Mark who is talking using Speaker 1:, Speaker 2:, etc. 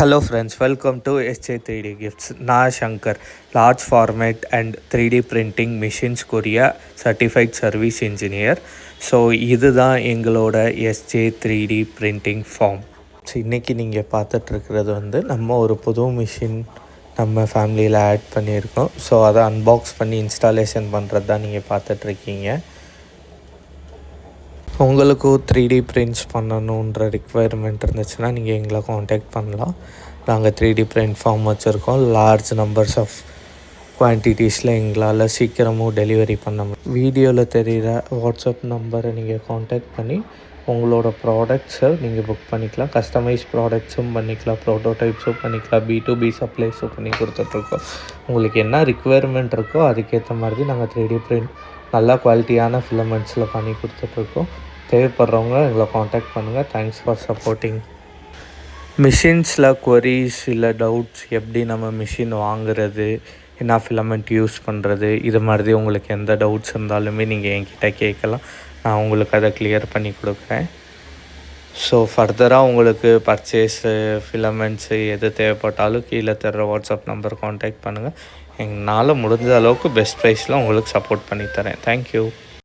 Speaker 1: Hello friends, welcome to SJ3D Gifts. நான் Shankar, large format and 3D printing machines Korea certified service engineer. So இதுதான் எங்களோட SJ3D printing form. So இன்றைக்கி நீங்கள் பார்த்துட்ருக்கிறது நம்ம ஒரு புது மிஷின் நம்ம ஃபேமிலியில் ஆட் பண்ணியிருக்கோம். ஸோ அதை அன்பாக்ஸ் பண்ணி இன்ஸ்டாலேஷன் பண்ணுறது தான் நீங்கள் பார்த்துட்ருக்கீங்க. உங்களுக்கும் 3D பிரிண்ட்ஸ் பண்ணணுன்ற ரிக்வயர்மெண்ட் இருந்துச்சுன்னா நீங்கள் எங்களை காண்டாக்ட் பண்ணலாம். நாங்கள் 3D பிரிண்ட் ஃபார்ம் வச்சுருக்கோம். லார்ஜ் நம்பர்ஸ் ஆஃப் குவான்டிட்டிஸில் எங்களால் சீக்கிரமும் டெலிவரி பண்ண முடியும். வீடியோவில் தெரிகிற வாட்ஸ்அப் நம்பரை நீங்கள் காண்டாக்ட் பண்ணி உங்களோட ப்ராடக்ட்ஸை நீங்கள் புக் பண்ணிக்கலாம். கஸ்டமைஸ் ப்ராடக்ட்ஸும் பண்ணிக்கலாம், ப்ரோட்டோடைப்ஸும் பண்ணிக்கலாம், B2B சப்ளைஸும் பண்ணி கொடுத்துட்ருக்கோம். உங்களுக்கு என்ன ரிக்வயர்மெண்ட் இருக்கோ அதுக்கேற்ற மாதிரி நாங்கள் 3D பிரிண்ட் நல்ல குவாலிட்டியான ஃபிலமெண்ட்ஸில் பண்ணி கொடுத்துட்ருக்கோம். தேவைப்படுறவங்க எங்களை காண்டாக்ட் பண்ணுங்கள். Thanks for supporting. மிஷின்ஸில் கொரீஸ் இல்லை டவுட்ஸ், எப்படி நம்ம மிஷின் வாங்குறது, என்ன ஃபிலமெண்ட் யூஸ் பண்ணுறது, இது மாதிரி உங்களுக்கு எந்த டவுட்ஸ் இருந்தாலுமே நீங்கள் என்கிட்ட கேட்கலாம். நான் உங்களுக்கு அதை கிளியர் பண்ணி கொடுக்குறேன். ஸோ ஃபர்தராக உங்களுக்கு பர்ச்சேஸு, ஃபிலமெண்ட்ஸு எது தேவைப்பட்டாலும் கீழே தர்ற வாட்ஸ்அப் நம்பர் காண்டாக்ட் பண்ணுங்கள். எங்களால் முடிஞ்ச அளவுக்கு பெஸ்ட் ப்ரைஸில் உங்களுக்கு சப்போர்ட் பண்ணித்தரேன். தேங்க்யூ.